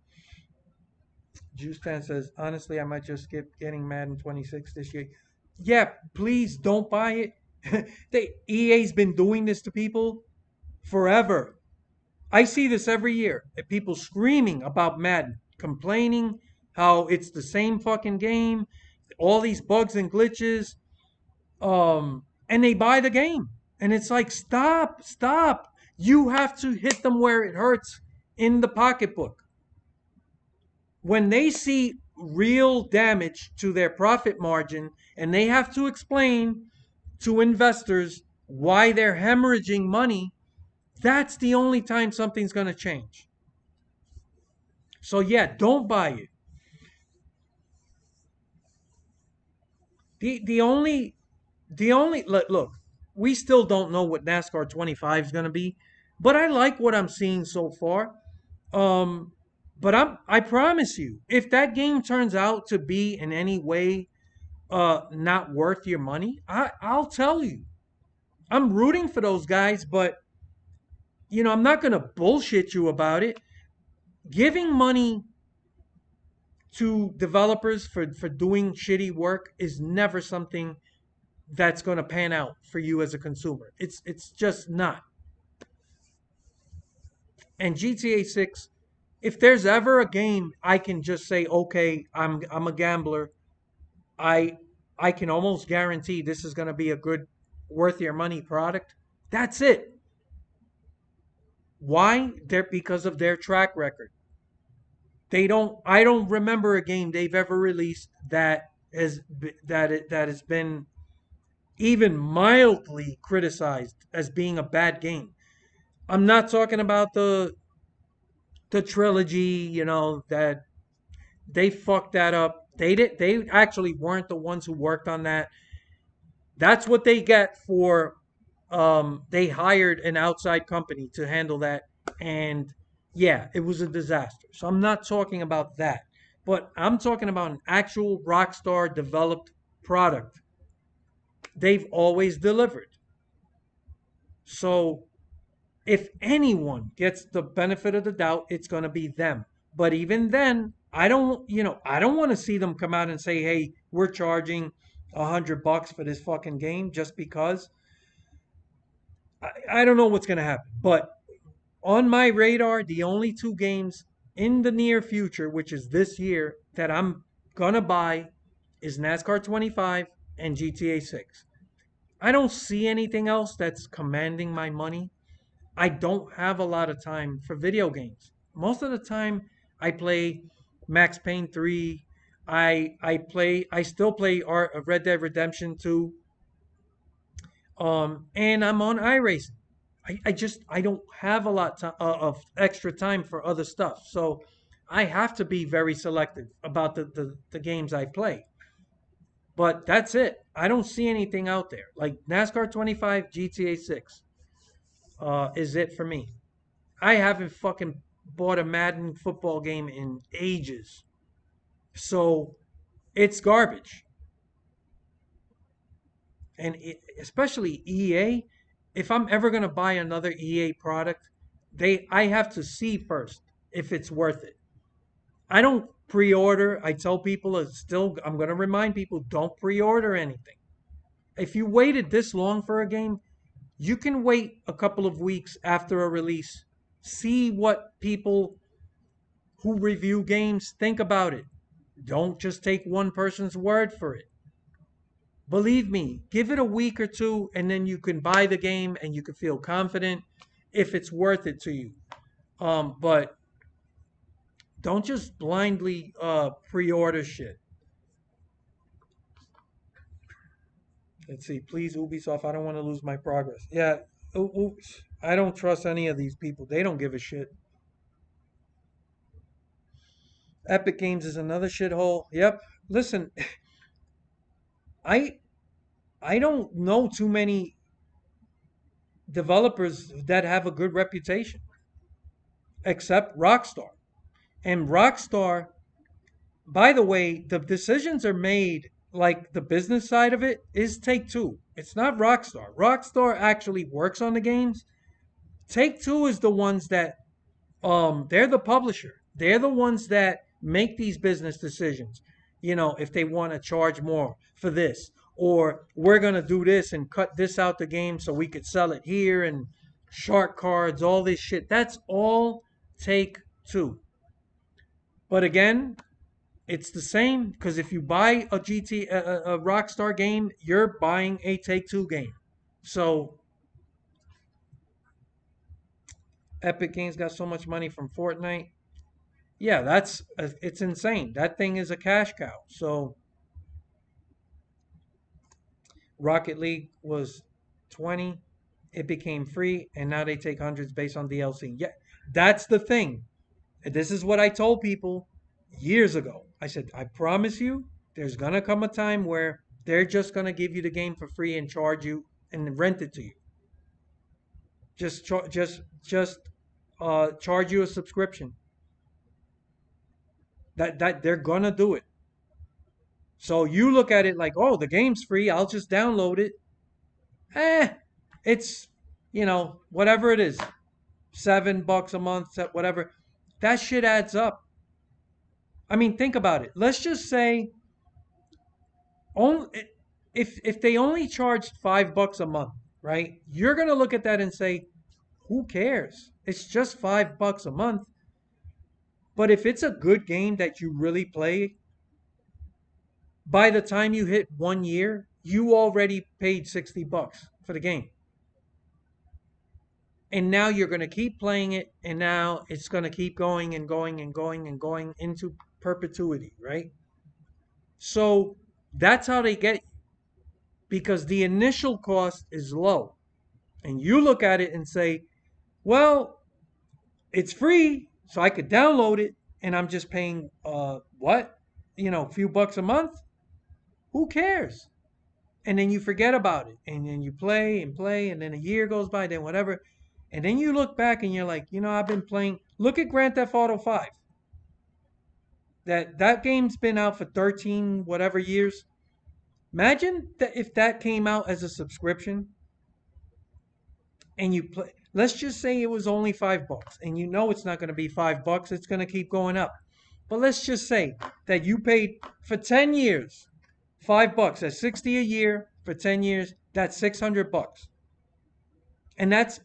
Speaker 2: Juicetan says, honestly, I might just skip getting Madden 26 this year. Yeah, please don't buy it. EA's been doing this to people forever. I see this every year. People screaming about Madden, complaining how it's the same fucking game, all these bugs and glitches, and they buy the game. And it's like, stop, stop. You have to hit them where it hurts in the pocketbook. When they see real damage to their profit margin and they have to explain to investors why they're hemorrhaging money, that's the only time something's going to change. So yeah, don't buy it. The only look, we still don't know what NASCAR 25 is going to be, but I like what I'm seeing so far. Um, but I promise you, if that game turns out to be in any way not worth your money, I'll tell you. I'm rooting for those guys, but I'm not going to bullshit you about it. Giving money to developers for doing shitty work is never something that's going to pan out for you as a consumer. It's just not. And GTA 6, if there's ever a game I can just say, okay, I'm a gambler, I I can almost guarantee this is going to be a good worth your money product. That's it. Why? They're because of their track record. I don't remember a game they've ever released that has been even mildly criticized as being a bad game. I'm not talking about the trilogy, that they fucked that up. They actually weren't the ones who worked on that. That's what they get for they hired an outside company to handle that, and yeah, it was a disaster. So I'm not talking about that. But I'm talking about an actual Rockstar developed product. They've always delivered. So if anyone gets the benefit of the doubt, it's going to be them. But even then, I don't want to see them come out and say, "Hey, we're charging $100 for this fucking game," just because. I don't know what's going to happen. But on my radar, the only two games in the near future, which is this year, that I'm going to buy is NASCAR 25 and GTA 6. I don't see anything else that's commanding my money. I don't have a lot of time for video games. Most of the time I play Max Payne 3. I still play Red Dead Redemption 2. And I'm on iRacing. I don't have a lot of extra time for other stuff. So I have to be very selective about the games I play. But that's it. I don't see anything out there. Like NASCAR 25, GTA 6 is it for me. I haven't fucking bought a Madden football game in ages. So it's garbage. And especially EA, if I'm ever going to buy another EA product, I have to see first if it's worth it. I don't pre-order. I tell people I'm going to remind people, don't pre-order anything. If you waited this long for a game, you can wait a couple of weeks after a release. See what people who review games think about it. Don't just take one person's word for it. Believe me, give it a week or two, and then you can buy the game and you can feel confident if it's worth it to you. But don't just blindly pre-order shit. Let's see, please Ubisoft. I don't want to lose my progress. Yeah, oops. I don't trust any of these people. They don't give a shit. Epic Games is another shithole. Yep. Listen, I I don't know too many developers that have a good reputation except Rockstar. And Rockstar, by the way, the decisions are made, like the business side of it is Take Two. It's not Rockstar. Rockstar actually works on the games. Take Two is the ones that they're the publisher. They're the ones that make these business decisions. You know, if they want to charge more for this, or we're gonna do this and cut this out the game so we could sell it here, and shark cards, all this shit. That's all Take Two. But again, it's the same because if you buy a Rockstar game, you're buying a Take Two game. So Epic Games got so much money from Fortnite. Yeah, it's insane. That thing is a cash cow. So Rocket League was 20, it became free, and now they take hundreds based on DLC. Yeah, that's the thing. This is what I told people years ago. I said, I promise you, there's gonna come a time where they're just gonna give you the game for free and charge you and rent it to you. Just charge you a subscription. That they're gonna do it. So you look at it like, oh, the game's free. I'll just download it. Eh, it's whatever it is, $7 a month, whatever. That shit adds up. I mean, think about it. Let's just say, only if they only charged $5 a month, right? You're gonna look at that and say, who cares? It's just $5 a month. But if it's a good game that you really play, by the time you hit 1 year, you already paid $60 for the game. And now you're going to keep playing it, and now it's going to keep going and going and going and going into perpetuity, right? So that's how they get you, because the initial cost is low. And you look at it and say, well, it's free, so I could download it, and I'm just paying what? A few bucks a month? Who cares? And then you forget about it. And then you play and play, and then a year goes by, then whatever. And then you look back and you're like, I've been playing. Look at Grand Theft Auto 5. That game's been out for 13 whatever years. Imagine that if that came out as a subscription and you play. Let's just say it was only $5, and it's not going to be $5. It's going to keep going up. But let's just say that you paid for 10 years, $5. That's $60 a year for 10 years. That's $600. And that's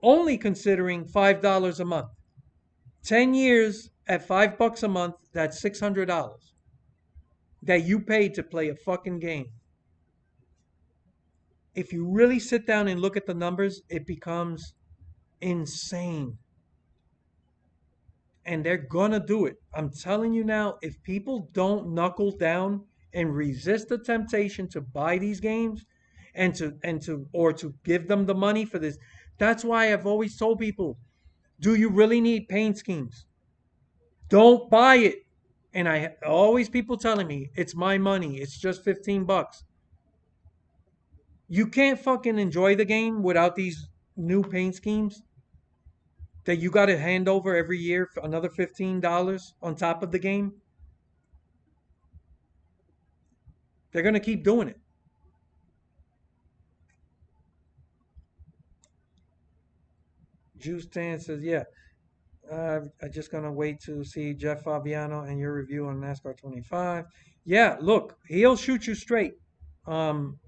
Speaker 2: only considering $5 a month. 10 years at $5 a month, that's $600 that you paid to play a fucking game. If you really sit down and look at the numbers, it becomes insane. And they're gonna do it. I'm telling you now, if people don't knuckle down and resist the temptation to buy these games and to give them the money for this, That's why I've always told people, do you really need paint schemes? Don't buy it. And I always people telling me it's my money. It's just $15. You can't fucking enjoy the game without these new paint schemes that you got to hand over every year for another $15 on top of the game. They're going to keep doing it. Juice Tan says, yeah, I'm just going to wait to see Jeff Fabiano and your review on NASCAR 25. Yeah, look, he'll shoot you straight. Um,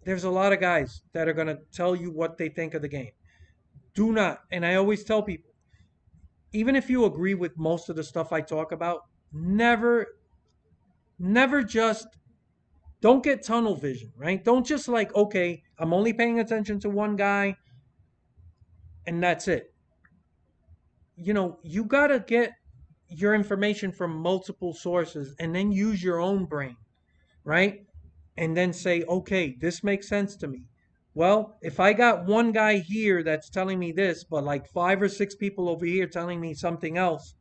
Speaker 2: there's a lot of guys that are going to tell you what they think of the game. Do not, and I always tell people, even if you agree with most of the stuff I talk about, never, never just don't get tunnel vision, right? Don't just like, okay, I'm only paying attention to one guy and that's it. You got to get your information from multiple sources and then use your own brain, right? And then say, okay, this makes sense to me. Well, if I got one guy here that's telling me this, but like 5 or 6 people over here telling me something else,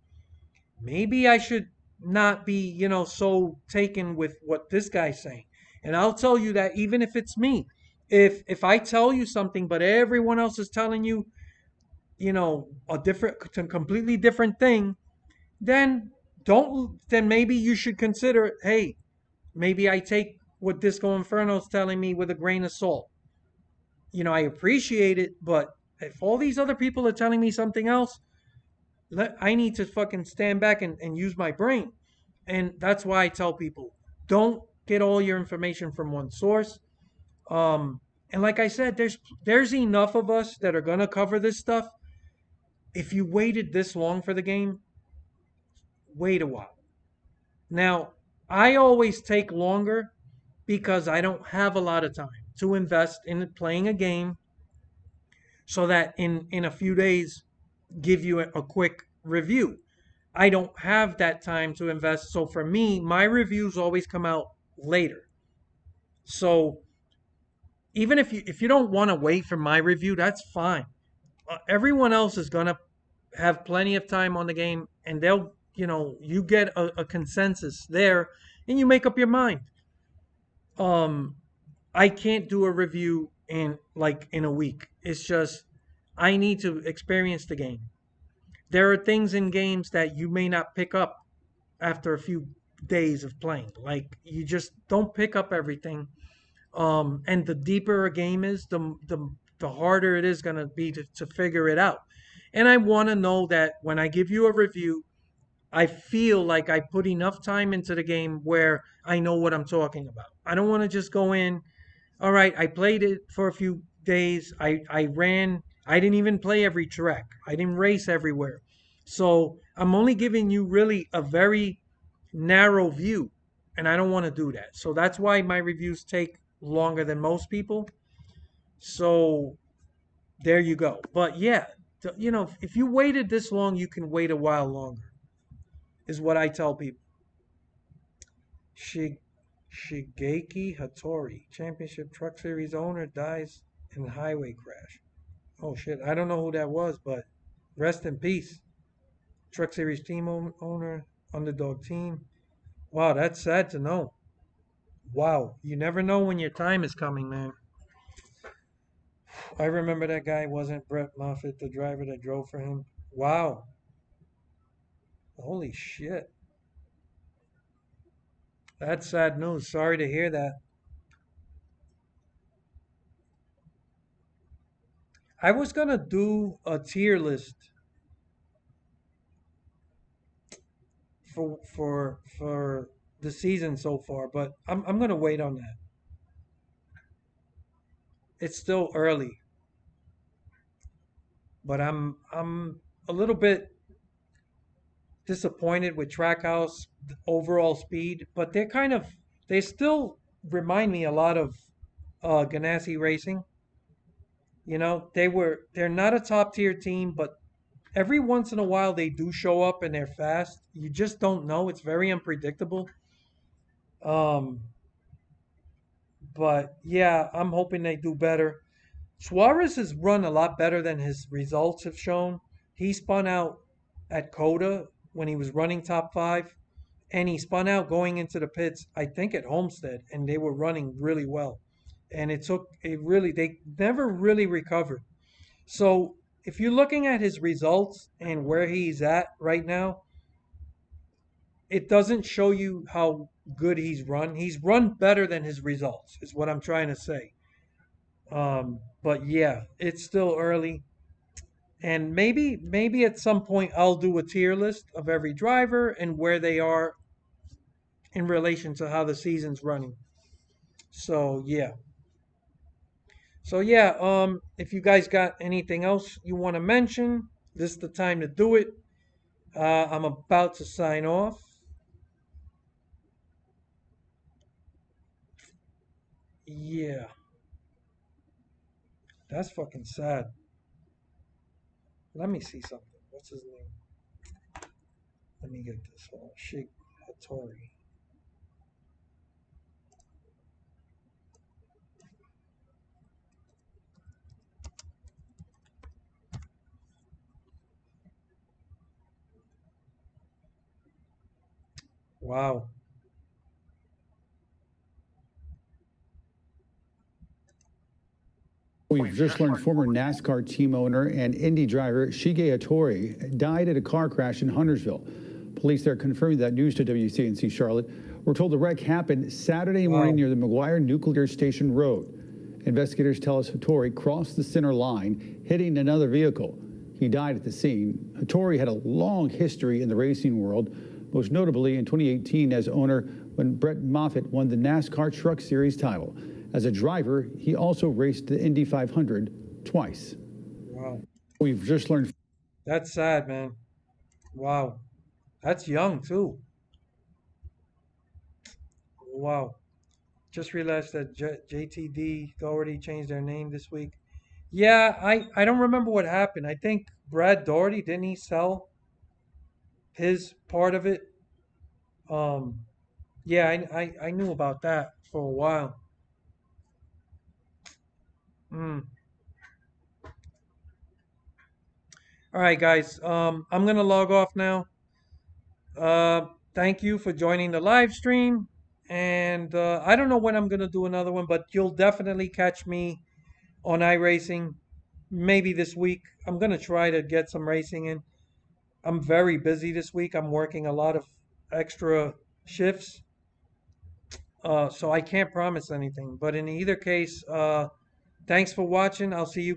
Speaker 2: maybe I should not be, so taken with what this guy's saying. And I'll tell you that even if it's me, if I tell you something, but everyone else is telling you, a completely different thing, then then maybe you should consider, hey, maybe I take what Disco Inferno's telling me with a grain of salt. I appreciate it, but if all these other people are telling me something else, I need to fucking stand back and use my brain. And that's why I tell people, don't get all your information from one source. And like I said, there's enough of us that are gonna cover this stuff. If you waited this long for the game, wait a while. Now, I always take longer because I don't have a lot of time to invest in playing a game so that in a few days give you a quick review. I don't have that time to invest. So for me, my reviews always come out later. So even if you don't want to wait for my review, that's fine. Everyone else is gonna have plenty of time on the game, and you get a consensus there, and you make up your mind. Um, I can't do a review in a week. It's just I need to experience the game. There are things in games that you may not pick up after a few days of playing. Like you just don't pick up everything. And the deeper a game is, the harder it is going to be to figure it out. And I want to know that when I give you a review, I feel like I put enough time into the game where I know what I'm talking about. I don't want to just go in, all right, I played it for a few days. I ran. I didn't even play every track. I didn't race everywhere. So I'm only giving you really a very narrow view. And I don't want to do that. So that's why my reviews take longer than most people. So there you go. But yeah, if you waited this long, you can wait a while longer, is what I tell people. Shigeki Hattori, Championship Truck Series owner, dies in highway crash. Oh shit, I don't know who that was, but rest in peace. Truck Series team owner, underdog team. Wow, that's sad to know. Wow, you never know when your time is coming, man. I remember that guy wasn't Brett Moffitt, the driver that drove for him. Wow. Holy shit. That's sad news. Sorry to hear that. I was gonna do a tier list for the season so far, but I'm gonna wait on that. It's still early, but I'm a little bit disappointed with Trackhouse overall speed, but they still remind me a lot of Ganassi Racing. They're not a top tier team, but every once in a while they do show up and they're fast. You just don't know. It's very unpredictable. Um, but yeah, I'm hoping they do better. Suarez has run a lot better than his results have shown. He spun out at Coda when he was running top five, and he spun out going into the pits, I think at Homestead, and they were running really well. And they never really recovered. So if you're looking at his results and where he's at right now, it doesn't show you how good he's run. He's run better than his results, is what I'm trying to say. But yeah, it's still early. And maybe at some point I'll do a tier list of every driver and where they are in relation to how the season's running. So yeah. So yeah, if you guys got anything else you want to mention, this is the time to do it. I'm about to sign off. Yeah, that's fucking sad. Let me see something. What's his name? Let me get this. Sheikh Hattori. Wow.
Speaker 4: We've just learned former NASCAR team owner and Indy driver Shige Hattori died at a car crash in Huntersville. Police there confirming that news to WCNC Charlotte. We're told the wreck happened Saturday morning near the McGuire Nuclear Station Road. Investigators tell us Hattori crossed the center line, hitting another vehicle. He died at the scene. Hattori had a long history in the racing world, most notably in 2018 as owner when Brett Moffitt won the NASCAR Truck Series title. As a driver, he also raced the Indy 500 twice.
Speaker 2: Wow.
Speaker 4: We've just learned.
Speaker 2: That's sad, man. Wow. That's young, too. Wow. Just realized that JTD Doherty changed their name this week. Yeah, I don't remember what happened. I think Brad Doherty, didn't he sell his part of it? Um, yeah, I knew about that for a while. Mm. All right, guys. I'm gonna log off now. Thank you for joining the live stream. And I don't know when I'm gonna do another one, but you'll definitely catch me on iRacing maybe this week. I'm gonna try to get some racing in. I'm very busy this week. I'm working a lot of extra shifts. So I can't promise anything. But in either case, thanks for watching. I'll see you